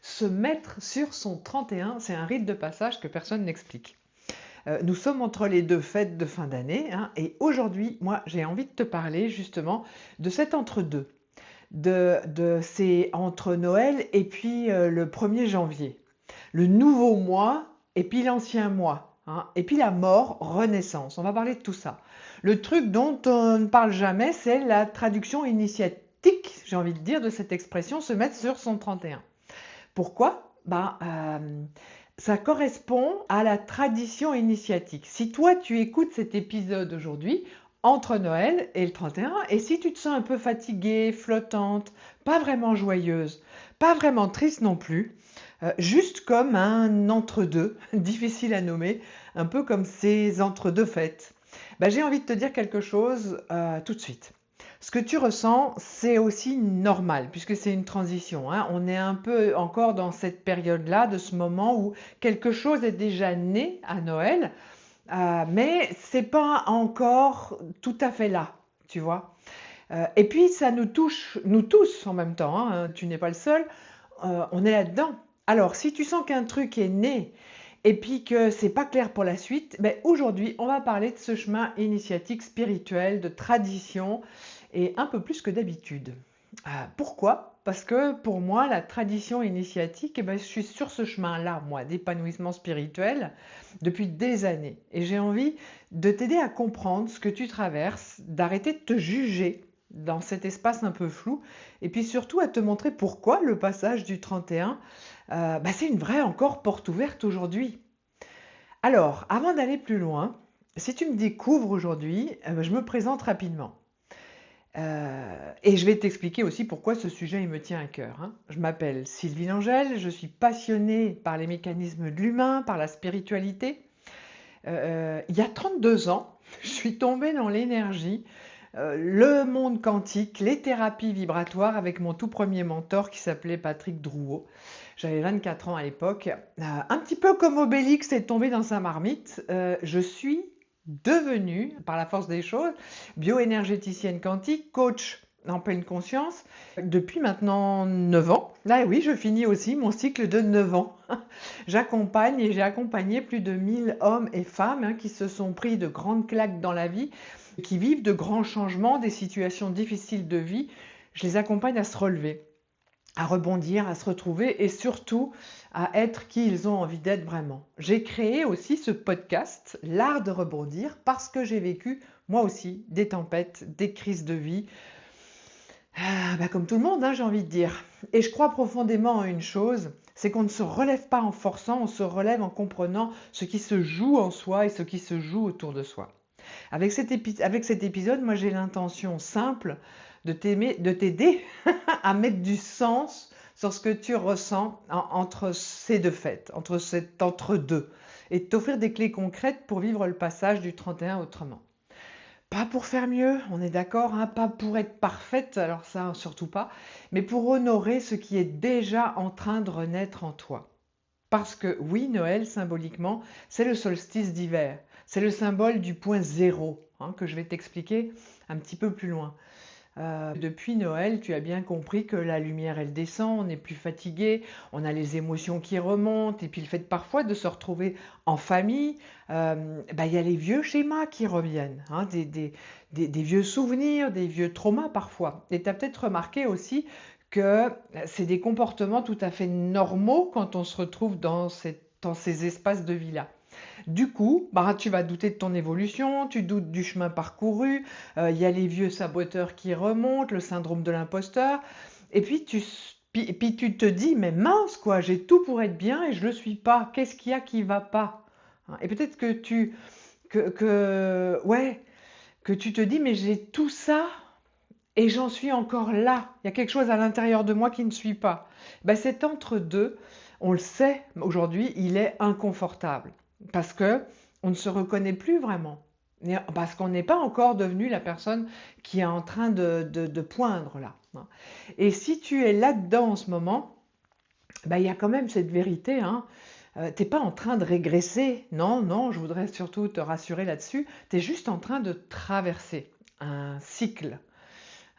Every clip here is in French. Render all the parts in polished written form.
Se mettre sur son 31, c'est un rite de passage que personne n'explique. Nous sommes entre les deux fêtes de fin d'année, hein, et aujourd'hui, moi, j'ai envie de te parler justement de cet entre-deux. C'est entre Noël et puis le 1er janvier. Le nouveau mois et puis l'ancien mois, hein, et puis la mort, renaissance. On va parler de tout ça. Le truc dont on ne parle jamais, c'est la traduction initiatique, j'ai envie de dire, de cette expression, se mettre sur son 31. Pourquoi? Ça correspond à la tradition initiatique. Si toi, tu écoutes cet épisode aujourd'hui, entre Noël et le 31, et si tu te sens un peu fatiguée, flottante, pas vraiment joyeuse, pas vraiment triste non plus, juste comme un entre-deux, difficile à nommer, un peu comme ces entre-deux fêtes, j'ai envie de te dire quelque chose tout de suite. Ce que tu ressens, c'est aussi normal, puisque c'est une transition, hein. On est un peu encore dans cette période-là, de ce moment où quelque chose est déjà né à Noël, mais c'est pas encore tout à fait là, tu vois. Et puis ça nous touche, nous tous en même temps, hein, tu n'es pas le seul, on est là-dedans. Alors, si tu sens qu'un truc est né et puis que c'est pas clair pour la suite, aujourd'hui, on va parler de ce chemin initiatique spirituel, de tradition, et un peu plus que d'habitude. Pourquoi? Parce que pour moi, la tradition initiatique, je suis sur ce chemin-là, moi, d'épanouissement spirituel depuis des années. Et j'ai envie de t'aider à comprendre ce que tu traverses, d'arrêter de te juger dans cet espace un peu flou, et puis surtout à te montrer pourquoi le passage du 31, c'est une vraie encore porte ouverte aujourd'hui. Alors, avant d'aller plus loin, si tu me découvres aujourd'hui, je me présente rapidement. Et je vais t'expliquer aussi pourquoi ce sujet il me tient à cœur, hein. Je m'appelle Sylvie Langel, je suis passionnée par les mécanismes de l'humain, par la spiritualité. Il y a 32 ans, je suis tombée dans l'énergie, le monde quantique, les thérapies vibratoires avec mon tout premier mentor qui s'appelait Patrick Drouot. J'avais 24 ans à l'époque. Un petit peu comme Obélix est tombé dans sa marmite, je suis devenue, par la force des choses, bioénergéticienne quantique, coach en pleine conscience, depuis maintenant 9 ans. Là oui, je finis aussi mon cycle de 9 ans. J'accompagne et j'ai accompagné plus de 1000 hommes et femmes, hein, qui se sont pris de grandes claques dans la vie, qui vivent de grands changements, des situations difficiles de vie. Je les accompagne à se relever, à rebondir, à se retrouver et surtout à être qui ils ont envie d'être vraiment. J'ai créé aussi ce podcast, L'Art de rebondir, parce que j'ai vécu moi aussi des tempêtes, des crises de vie, comme tout le monde, hein, j'ai envie de dire. Et je crois profondément en une chose, c'est qu'on ne se relève pas en forçant, on se relève en comprenant ce qui se joue en soi et ce qui se joue autour de soi. Avec cet épisode, moi j'ai l'intention simple de t'aider à mettre du sens sur ce que tu ressens entre ces deux fêtes, entre cet entre-deux, et de t'offrir des clés concrètes pour vivre le passage du 31 autrement. Pas pour faire mieux, on est d'accord, hein, pas pour être parfaite, alors ça surtout pas, mais pour honorer ce qui est déjà en train de renaître en toi. Parce que oui, Noël, symboliquement, c'est le solstice d'hiver. C'est le symbole du point zéro, hein, que je vais t'expliquer un petit peu plus loin. Depuis Noël, tu as bien compris que la lumière, elle descend, on est plus fatigué, on a les émotions qui remontent, et puis le fait parfois de se retrouver en famille, il y a les vieux schémas qui reviennent, hein, des vieux souvenirs, des vieux traumas parfois. Et tu as peut-être remarqué aussi que c'est des comportements tout à fait normaux quand on se retrouve dans ces espaces de vie-là. Du coup, tu vas douter de ton évolution, tu doutes du chemin parcouru, il y a les vieux saboteurs qui remontent, le syndrome de l'imposteur, et puis tu te dis, mais mince quoi, j'ai tout pour être bien et je le suis pas, qu'est-ce qu'il y a qui va pas? Hein. Et peut-être que tu te dis, mais j'ai tout ça et j'en suis encore là. Il y a quelque chose à l'intérieur de moi qui ne suit pas. Cet entre-deux, on le sait aujourd'hui, il est inconfortable. Parce que on ne se reconnaît plus vraiment. Parce qu'on n'est pas encore devenu la personne qui est en train de poindre là. Et si tu es là-dedans en ce moment, il y a quand même cette vérité, hein. T'es pas en train de régresser. Non, non, je voudrais surtout te rassurer là-dessus. Tu es juste en train de traverser un cycle.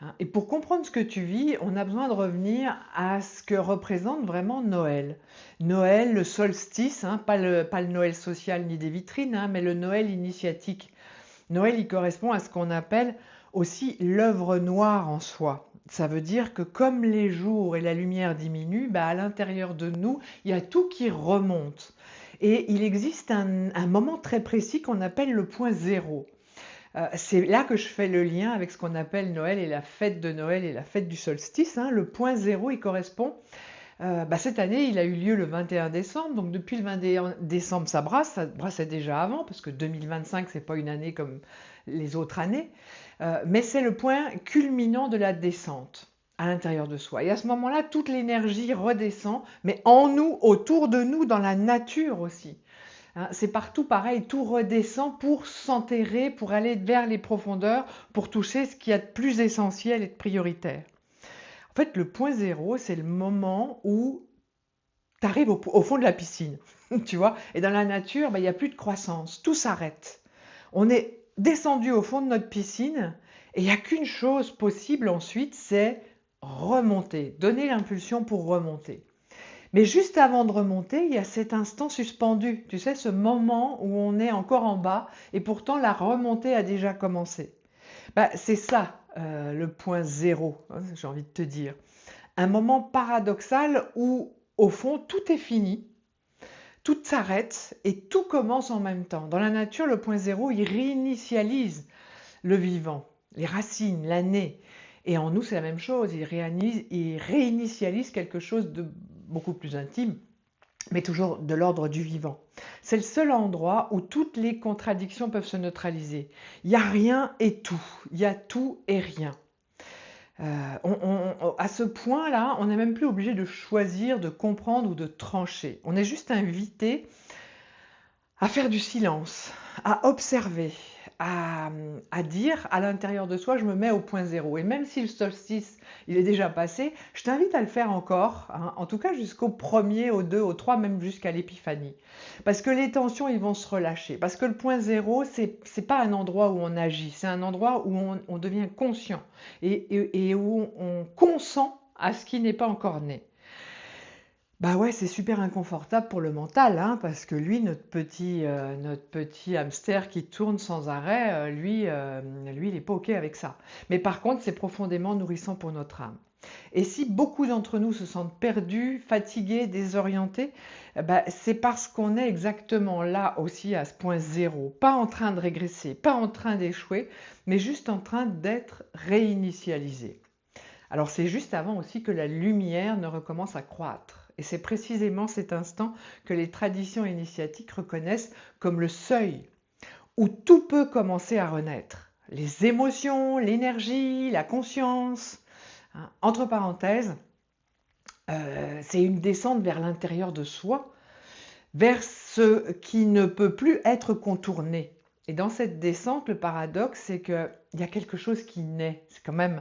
hein. Et pour comprendre ce que tu vis, on a besoin de revenir à ce que représente vraiment Noël. Noël, le solstice, hein, pas le Noël social ni des vitrines, hein, mais le Noël initiatique. Noël, il correspond à ce qu'on appelle aussi l'œuvre noire en soi. Ça veut dire que comme les jours et la lumière diminuent, bah, à l'intérieur de nous, il y a tout qui remonte. Et il existe un moment très précis qu'on appelle le point zéro. C'est là que je fais le lien avec ce qu'on appelle Noël et la fête de Noël et la fête du solstice, hein. Le point zéro, il correspond. Bah, cette année, il a eu lieu le 21 décembre. Donc depuis le 21 décembre, ça brassait déjà avant, parce que 2025, c'est pas une année comme les autres années. Mais c'est le point culminant de la descente à l'intérieur de soi. Et à ce moment-là, toute l'énergie redescend, mais en nous, autour de nous, dans la nature aussi. Hein, c'est partout pareil, tout redescend pour s'enterrer, pour aller vers les profondeurs, pour toucher ce qu'il y a de plus essentiel et de prioritaire. En fait, le point zéro, c'est le moment où tu arrives au fond de la piscine, tu vois. Et dans la nature, bah, il n'y a plus de croissance, tout s'arrête. On est descendu au fond de notre piscine et il n'y a qu'une chose possible ensuite, c'est remonter, donner l'impulsion pour remonter. Mais juste avant de remonter, il y a cet instant suspendu, tu sais, ce moment où on est encore en bas et pourtant la remontée a déjà commencé. Bah, c'est ça le point zéro, hein, j'ai envie de te dire. Un moment paradoxal où, au fond, tout est fini, tout s'arrête et tout commence en même temps. Dans la nature, le point zéro, il réinitialise le vivant, les racines, l'année. Et en nous, c'est la même chose, il réinitialise quelque chose de beaucoup plus intime, mais toujours de l'ordre du vivant. C'est le seul endroit où toutes les contradictions peuvent se neutraliser. Il y a rien et tout, il y a tout et rien. À ce point-là, on n'est même plus obligé de choisir, de comprendre ou de trancher. On est juste invité à faire du silence, à observer, à dire à l'intérieur de soi, je me mets au point zéro. Et même si le solstice, il est déjà passé, je t'invite à le faire encore, hein, en tout cas jusqu'au premier, au 2, au 3, même jusqu'à l'épiphanie. Parce que les tensions, ils vont se relâcher. Parce que le point zéro, c'est pas un endroit où on agit, c'est un endroit où on devient conscient et où on consent à ce qui n'est pas encore né. Bah ouais, c'est super inconfortable pour le mental, hein, parce que lui, notre petit hamster qui tourne sans arrêt, lui, il est pas OK avec ça. Mais par contre, c'est profondément nourrissant pour notre âme. Et si beaucoup d'entre nous se sentent perdus, fatigués, désorientés, bah, c'est parce qu'on est exactement là aussi à ce point zéro. Pas en train de régresser, pas en train d'échouer, mais juste en train d'être réinitialisé. Alors c'est juste avant aussi que la lumière ne recommence à croître. Et c'est précisément cet instant que les traditions initiatiques reconnaissent comme le seuil où tout peut commencer à renaître. Les émotions, l'énergie, la conscience. Hein. Entre parenthèses, c'est une descente vers l'intérieur de soi, vers ce qui ne peut plus être contourné. Et dans cette descente, le paradoxe, c'est qu'il y a quelque chose qui naît. C'est quand même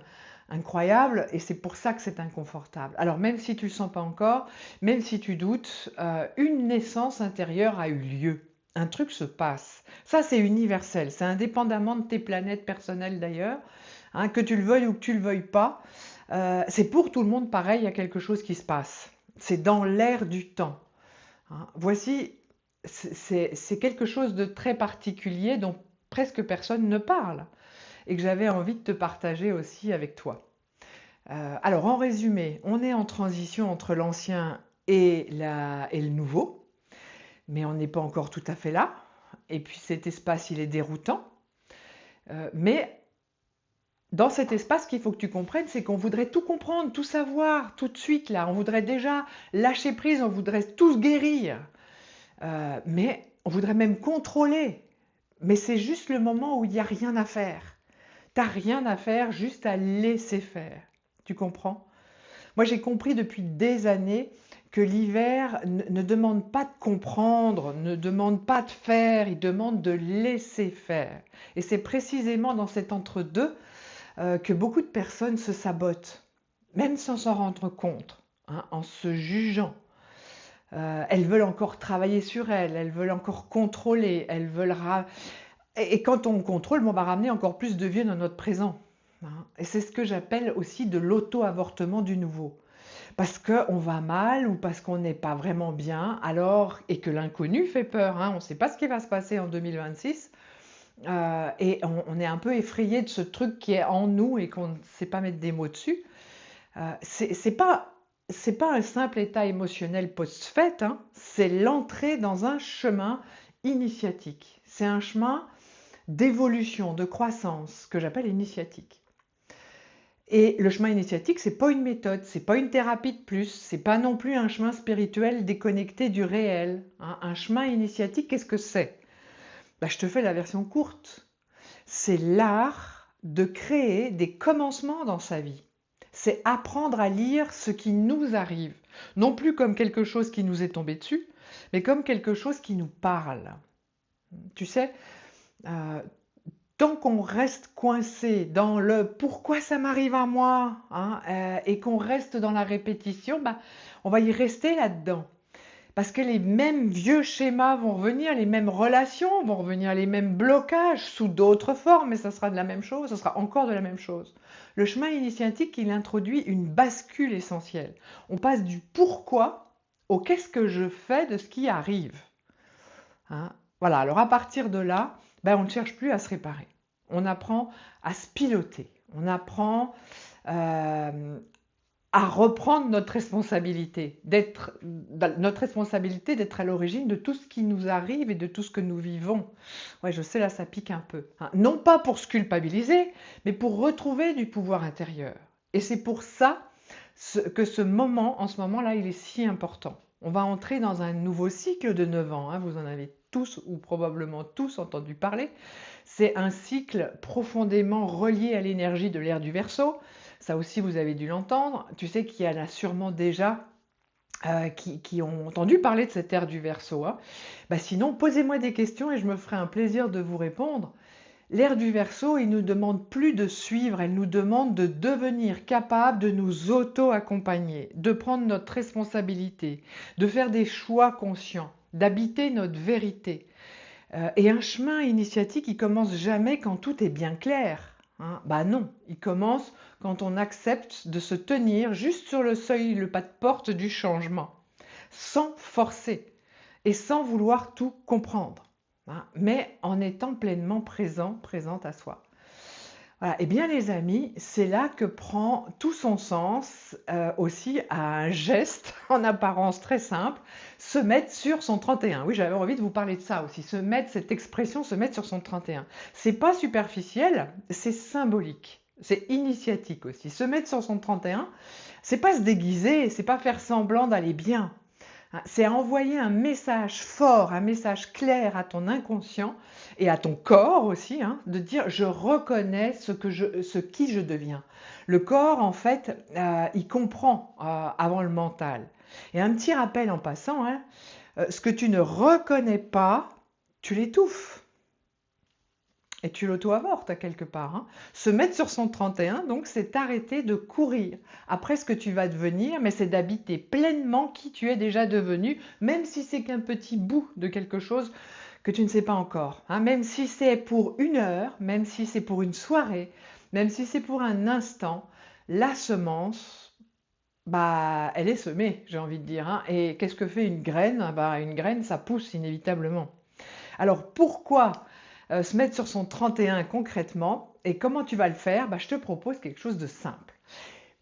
incroyable et c'est pour ça que c'est inconfortable. Alors même si tu ne le sens pas encore, même si tu doutes, une naissance intérieure a eu lieu. Un truc se passe. Ça, c'est universel. C'est indépendamment de tes planètes personnelles d'ailleurs, hein, que tu le veuilles ou que tu le veuilles pas. C'est pour tout le monde pareil, il y a quelque chose qui se passe. C'est dans l'air du temps. Hein. Voici, c'est quelque chose de très particulier dont presque personne ne parle et que j'avais envie de te partager aussi avec toi. Alors en résumé, on est en transition entre l'ancien et le nouveau, mais on n'est pas encore tout à fait là. Et puis cet espace, il est déroutant. Mais dans cet espace, ce qu'il faut que tu comprennes, c'est qu'on voudrait tout comprendre, tout savoir, tout de suite là. On voudrait déjà lâcher prise, on voudrait tous guérir. Mais on voudrait même contrôler. Mais c'est juste le moment où il n'y a rien à faire. T'as rien à faire, juste à laisser faire. Tu comprends? Moi, j'ai compris depuis des années que l'hiver ne demande pas de comprendre, ne demande pas de faire, il demande de laisser faire. Et c'est précisément dans cet entre-deux que beaucoup de personnes se sabotent, même sans s'en rendre compte, hein, en se jugeant. Elles veulent encore travailler sur elles veulent encore contrôler, elles veulent... Et quand on contrôle, on va ramener encore plus de vieux dans notre présent. hein. Et c'est ce que j'appelle aussi de l'auto-avortement du nouveau. Parce qu'on va mal ou parce qu'on n'est pas vraiment bien, alors, et que l'inconnu fait peur, hein, on ne sait pas ce qui va se passer en 2026, et on est un peu effrayé de ce truc qui est en nous et qu'on ne sait pas mettre des mots dessus. C'est pas un simple état émotionnel post-fête, hein, c'est l'entrée dans un chemin initiatique. C'est un chemin d'évolution, de croissance, que j'appelle initiatique. Et le chemin initiatique, c'est pas une méthode, c'est pas une thérapie de plus, c'est pas non plus un chemin spirituel déconnecté du réel, hein. Un chemin initiatique, qu'est-ce que c'est? Bah, je te fais la version courte. C'est l'art de créer des commencements dans sa vie. C'est apprendre à lire ce qui nous arrive, non plus comme quelque chose qui nous est tombé dessus, mais comme quelque chose qui nous parle. Tu sais, euh, tant qu'on reste coincé dans le pourquoi ça m'arrive à moi, hein, et qu'on reste dans la répétition, bah, on va y rester là-dedans. Parce que les mêmes vieux schémas vont revenir, les mêmes relations vont revenir, les mêmes blocages sous d'autres formes, mais ça sera de la même chose, ça sera encore de la même chose. Le chemin initiatique, il introduit une bascule essentielle. On passe du pourquoi au qu'est-ce que je fais de ce qui arrive, hein. Voilà, alors à partir de là, ben, on ne cherche plus à se réparer. On apprend à se piloter. On apprend euh, à reprendre notre responsabilité d'être à l'origine de tout ce qui nous arrive et de tout ce que nous vivons. Ouais, je sais, là, ça pique un peu, hein. Non pas pour se culpabiliser, mais pour retrouver du pouvoir intérieur. Et c'est pour ça que ce moment, en ce moment-là, il est si important. On va entrer dans un nouveau cycle de 9 ans, hein, vous en avez tous ou probablement tous entendu parler. C'est un cycle profondément relié à l'énergie de l'ère du Verseau. Ça aussi, vous avez dû l'entendre. Tu sais qu'il y en a sûrement déjà qui ont entendu parler de cette ère du Verseau, hein. Bah sinon, posez-moi des questions et je me ferai un plaisir de vous répondre. L'ère du Verseau, il nous demande plus de suivre, elle nous demande de devenir capable de nous auto-accompagner, de prendre notre responsabilité, de faire des choix conscients, d'habiter notre vérité. Et un chemin initiatique, il commence jamais quand tout est bien clair, hein. Bah non, il commence quand on accepte de se tenir juste sur le seuil, le pas de porte du changement, sans forcer et sans vouloir tout comprendre, hein, mais en étant pleinement présent, présente à soi. Voilà. Eh bien les amis, c'est là que prend tout son sens aussi à un geste en apparence très simple, se mettre sur son 31. Oui, j'avais envie de vous parler de ça aussi, se mettre, cette expression, se mettre sur son 31. C'est pas superficiel, c'est symbolique. C'est initiatique aussi. Se mettre sur son 31, c'est pas se déguiser, c'est pas faire semblant d'aller bien. C'est envoyer un message fort, un message clair à ton inconscient et à ton corps aussi, hein, de dire je reconnais ce qui je deviens. Le corps, en fait, il comprend avant le mental. Et un petit rappel en passant, hein, ce que tu ne reconnais pas, tu l'étouffes. Et tu l'auto-avortes à quelque part, hein. Se mettre sur son 31, donc, c'est arrêter de courir après ce que tu vas devenir, mais c'est d'habiter pleinement qui tu es déjà devenu, même si c'est qu'un petit bout de quelque chose que tu ne sais pas encore, hein. Même si c'est pour une heure, même si c'est pour une soirée, même si c'est pour un instant, la semence, bah, elle est semée, j'ai envie de dire, hein. Et qu'est-ce que fait une graine? Bah, une graine, ça pousse inévitablement. Alors pourquoi se mettre sur son 31 concrètement et comment tu vas le faire? Bah, je te propose quelque chose de simple.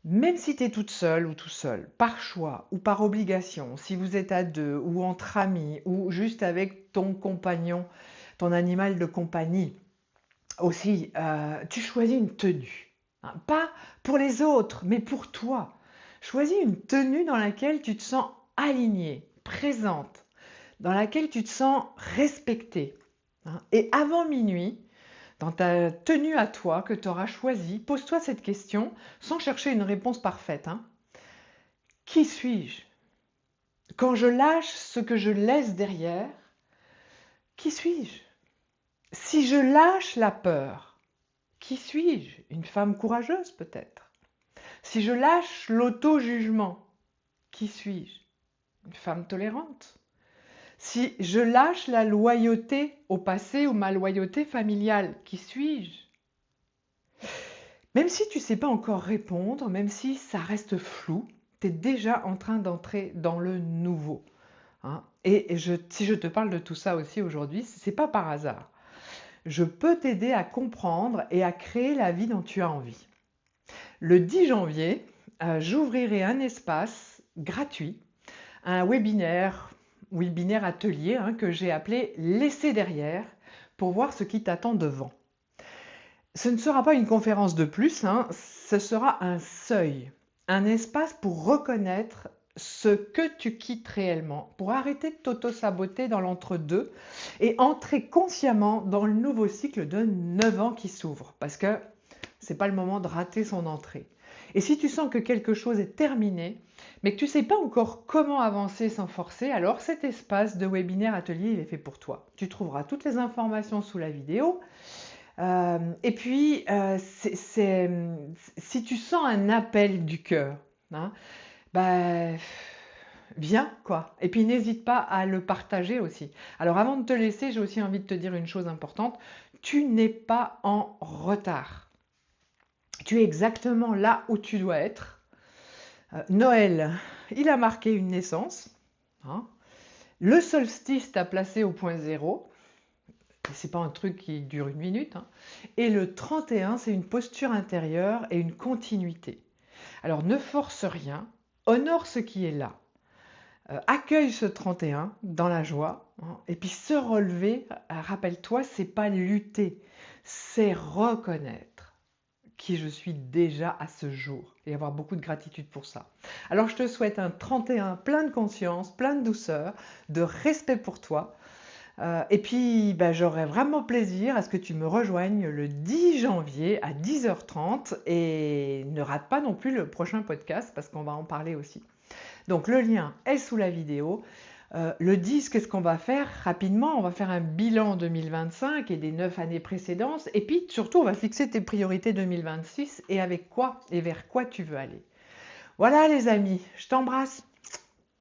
Même si tu es toute seule ou tout seul, par choix ou par obligation, si vous êtes à deux ou entre amis ou juste avec ton compagnon, ton animal de compagnie, aussi, tu choisis une tenue, hein. Pas pour les autres, mais pour toi. Choisis une tenue dans laquelle tu te sens alignée, présente, dans laquelle tu te sens respecté, hein. Et avant minuit, dans ta tenue à toi que tu auras choisie, pose-toi cette question sans chercher une réponse parfaite, hein. Qui suis-je? Quand je lâche ce que je laisse derrière, qui suis-je? Si je lâche la peur, qui suis-je? Une femme courageuse peut-être. Si je lâche l'auto-jugement, qui suis-je? Une femme tolérante. Si je lâche la loyauté au passé ou ma loyauté familiale, qui suis-je? Même si tu ne sais pas encore répondre, même si ça reste flou, tu es déjà en train d'entrer dans le nouveau, hein. Si je te parle de tout ça aussi aujourd'hui, ce n'est pas par hasard. Je peux t'aider à comprendre et à créer la vie dont tu as envie. Le 10 janvier, j'ouvrirai un espace gratuit, un webinaire atelier, hein, que j'ai appelé Laisser derrière, pour voir ce qui t'attend devant. Ce ne sera pas une conférence de plus, hein, ce sera un seuil, un espace pour reconnaître ce que tu quittes réellement, pour arrêter de t'auto-saboter dans l'entre-deux et entrer consciemment dans le nouveau cycle de 9 ans qui s'ouvre, parce que c'est pas le moment de rater son entrée. Et si tu sens que quelque chose est terminé, mais que tu ne sais pas encore comment avancer sans forcer, alors cet espace de webinaire atelier, il est fait pour toi. Tu trouveras toutes les informations sous la vidéo. Et puis, si tu sens un appel du cœur, hein, bah, viens, quoi. Et puis, n'hésite pas à le partager aussi. Alors, avant de te laisser, j'ai aussi envie de te dire une chose importante. Tu n'es pas en retard. Tu es exactement là où tu dois être. Noël, il a marqué une naissance, hein. Le solstice t'a placé au point zéro. C'est pas un truc qui dure une minute, hein. Et le 31, c'est une posture intérieure et une continuité. Alors ne force rien, honore ce qui est là. Accueille ce 31 dans la joie, hein. Et puis se relever, rappelle-toi, c'est pas lutter, c'est reconnaître qui je suis déjà à ce jour et avoir beaucoup de gratitude pour ça. Alors je te souhaite un 31 plein de conscience, plein de douceur, de respect pour toi. Et puis j'aurais vraiment plaisir à ce que tu me rejoignes le 10 janvier à 10h30 et ne rate pas non plus le prochain podcast parce qu'on va en parler aussi. Donc le lien est sous la vidéo. Le 10, qu'est-ce qu'on va faire? Rapidement, on va faire un bilan 2025 et des 9 années précédentes. Et puis surtout, on va fixer tes priorités 2026 et avec quoi et vers quoi tu veux aller. Voilà les amis, je t'embrasse.